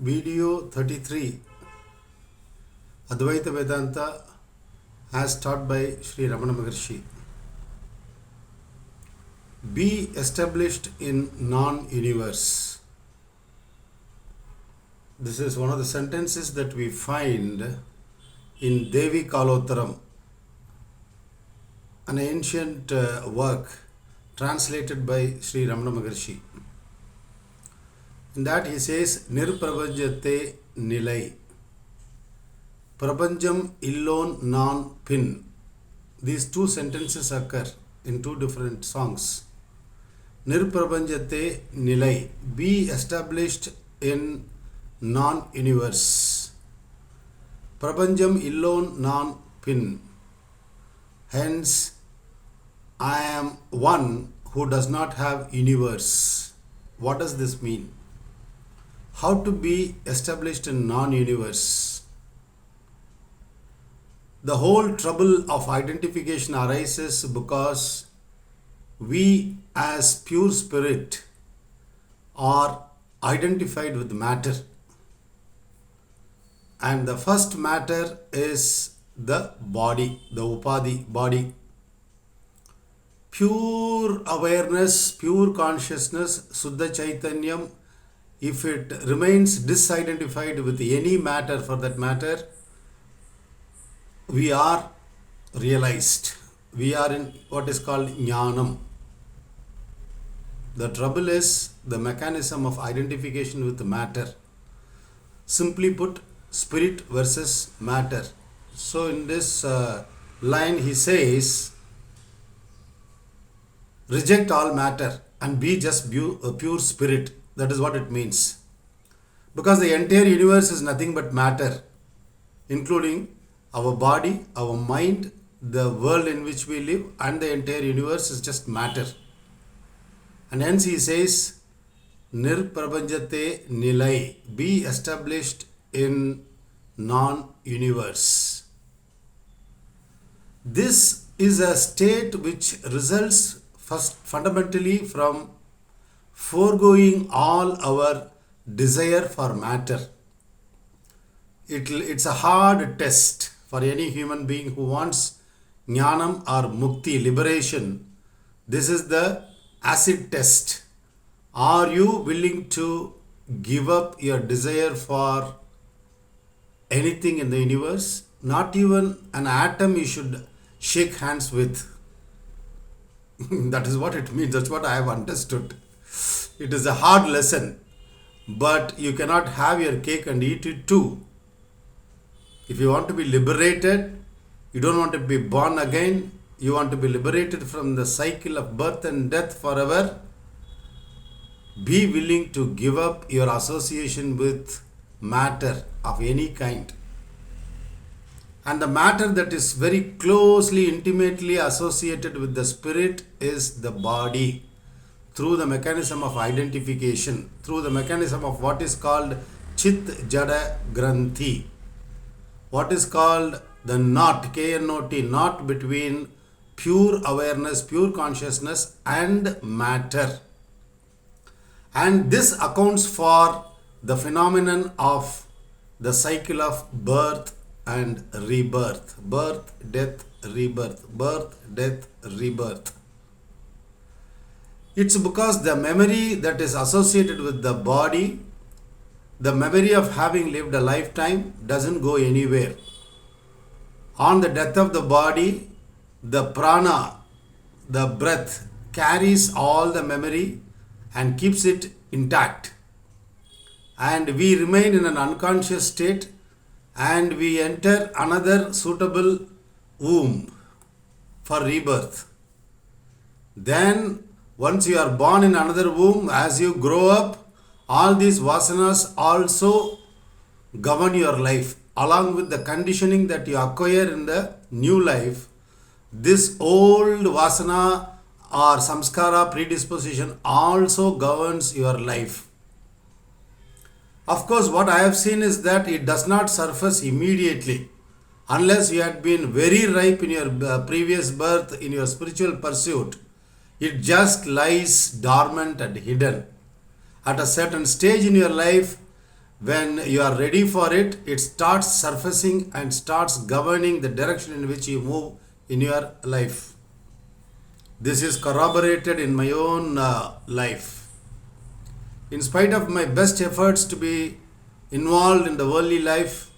Video 33 Advaita Vedanta as taught by Sri Ramana Maharshi. Be established in non-universe. This is one of the sentences that we find in Devi Kalaottaram, an ancient work translated by Sri Ramana Maharshi. In that he says, Nirprabhajate Nilai. Prabhanjam illon non pin. These two sentences occur in two different songs. Nirprabhanjate Nilai. Be established in non-universe. Prabhanjam illon non pin. Hence, I am one who does not have universe. What does this mean? How to be established in non-universe? The whole trouble of identification arises because we as pure spirit are identified with matter. And the first matter is the body, the upadhi, body. Pure awareness, pure consciousness, Suddha Chaitanyam, if it remains disidentified with any matter for that matter, we are realized. We are in what is called jnanam. The trouble is the mechanism of identification with matter. Simply put, spirit versus matter. So in this line he says, reject all matter and be just pure spirit. That is what it means. Because the entire universe is nothing but matter, including our body, our mind, the world in which we live, and the entire universe is just matter. And hence he says, Nirprabhanjate Nilai. Be established in non-universe. This is a state which results fundamentally from foregoing all our desire for matter. It's a hard test for any human being who wants jnanam or mukti, liberation. This is the acid test. Are you willing to give up your desire for anything in the universe? Not even an atom you should shake hands with. That is what it means. That's what I have understood. It is a hard lesson, but you cannot have your cake and eat it too. If you want to be liberated, you don't want to be born again, you want to be liberated from the cycle of birth and death forever, be willing to give up your association with matter of any kind. And the matter that is very closely, intimately associated with the spirit is the body, through the mechanism of identification, through the mechanism of what is called Chit Jada Granthi, what is called the knot, K-N-O-T, knot between pure awareness, pure consciousness and matter. And this accounts for the phenomenon of the cycle of birth and rebirth. Birth, death, rebirth. Birth, death, rebirth. It's because the memory that is associated with the body, the memory of having lived a lifetime, doesn't go anywhere. On the death of the body, the prana, the breath, carries all the memory and keeps it intact. And we remain in an unconscious state and we enter another suitable womb for rebirth. Then, once you are born in another womb, as you grow up, all these vasanas also govern your life. Along with the conditioning that you acquire in the new life, this old vasana or samskara predisposition also governs your life. Of course, what I have seen is that it does not surface immediately. Unless you had been very ripe in your previous birth, in your spiritual pursuit, it just lies dormant and hidden. At a certain stage in your life, When you are ready for it, it starts surfacing and starts governing the direction in which you move in your life. This is corroborated in my own life. In spite of my best efforts to be involved in the worldly life,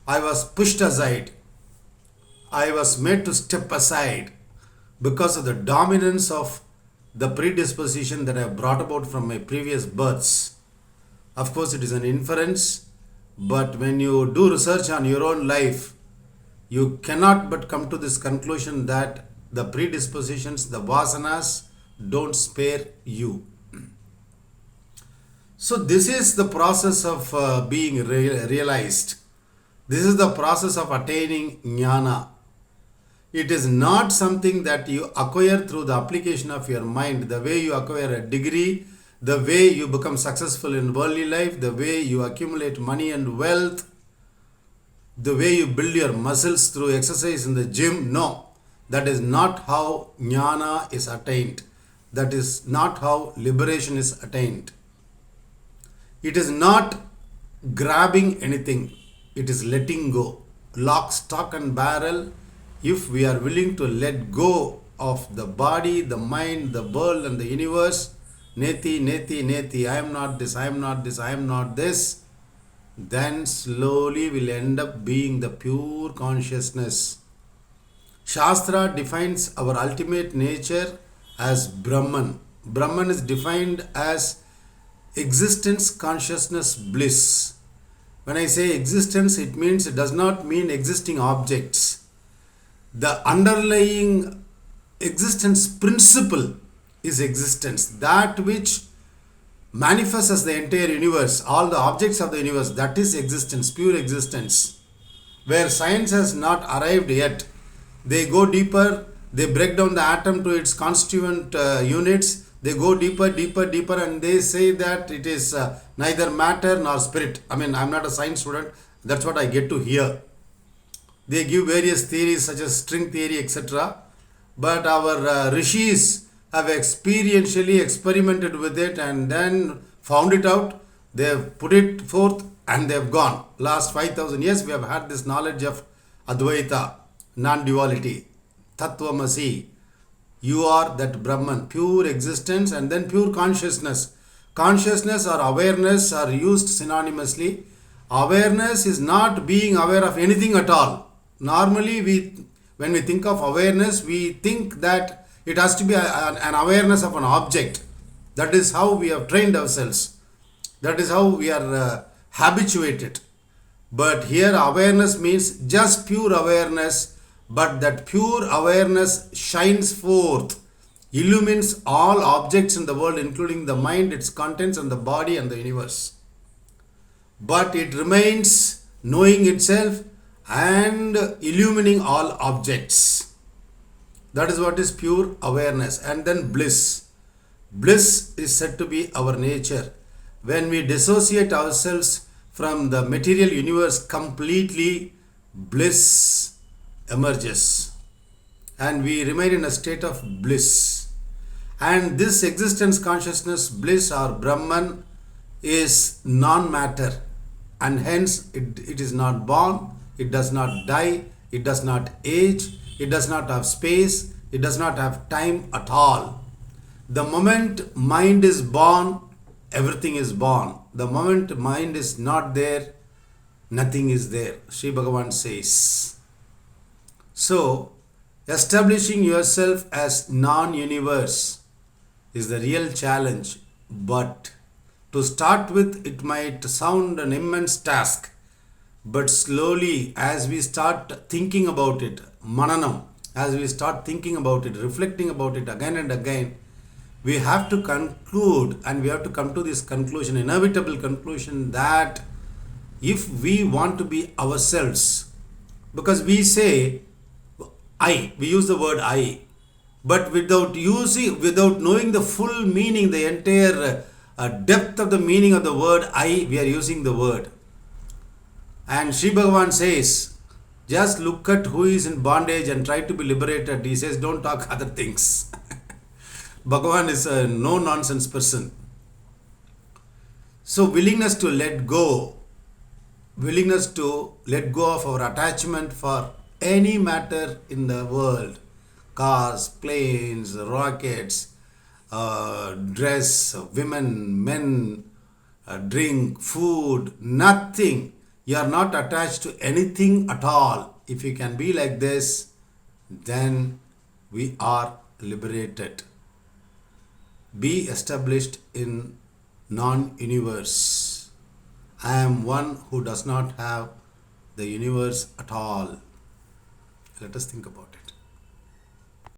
I was pushed aside. I was made to step aside because of the dominance of the predisposition that I have brought about from my previous births. Of course, it is an inference, but when you do research on your own life, you cannot but come to this conclusion that the predispositions, the vasanas, don't spare you. So this is the process of being realized. This is the process of attaining jnana. It is not something that you acquire through the application of your mind, the way you acquire a degree, the way you become successful in worldly life, the way you accumulate money and wealth, the way you build your muscles through exercise in the gym. No, that is not how jnana is attained. That is not how liberation is attained. It is not grabbing anything. It is letting go. Lock, stock and barrel. If we are willing to let go of the body, the mind, the world and the universe, neti, neti, neti, I am not this, I am not this, I am not this, then slowly we'll end up being the pure consciousness. Shastra defines our ultimate nature as Brahman. Brahman is defined as existence, consciousness, bliss. When I say existence, it means, it does not mean existing objects. The underlying existence principle is existence. That which manifests as the entire universe, all the objects of the universe, that is existence, pure existence. Where science has not arrived yet, they go deeper, they break down the atom to its constituent units, they go deeper, deeper, deeper, and they say that it is neither matter nor spirit. I mean, I'm not a science student, that's what I get to hear. They give various theories such as string theory, etc. But our rishis have experientially experimented with it and then found it out. They have put it forth and they have gone. Last 5,000 years we have had this knowledge of Advaita, non-duality, Tattvamasi. You are that Brahman, pure existence and then pure consciousness. Consciousness or awareness are used synonymously. Awareness is not being aware of anything at all. Normally, when we think of awareness, we think that it has to be an awareness of an object. That is how we have trained ourselves. That is how we are habituated. But here awareness means just pure awareness, but that pure awareness shines forth, illumines all objects in the world, including the mind, its contents, and the body and the universe. But it remains knowing itself and illumining all objects. That is what is pure awareness. And then bliss. Bliss is said to be our nature. When we dissociate ourselves from the material universe completely, bliss emerges. And we remain in a state of bliss. And this existence, consciousness, bliss or Brahman is non-matter. And hence it is not born. It does not die, it does not age, it does not have space, it does not have time at all. The moment mind is born, everything is born. The moment mind is not there, nothing is there. Sri Bhagavan says. So, establishing yourself as non-universe is the real challenge. But to start with, it might sound an immense task. But slowly, as we start thinking about it, mananam, as we start thinking about it, reflecting about it again and again, we have to conclude and we have to come to this conclusion, inevitable conclusion, that if we want to be ourselves, because we say I, we use the word I, but without knowing the full meaning, the entire depth of the meaning of the word I, we are using the word. And Sri Bhagavan says, just look at who is in bondage and try to be liberated. He says, don't talk other things. Bhagavan is a no-nonsense person. So willingness to let go willingness to let go of our attachment for any matter in the world, cars, planes, rockets, dress, women, men, drink, food, nothing. You are not attached to anything at all. If you can be like this, then we are liberated. Be established in non-universe. I am one who does not have the universe at all. Let us think about it.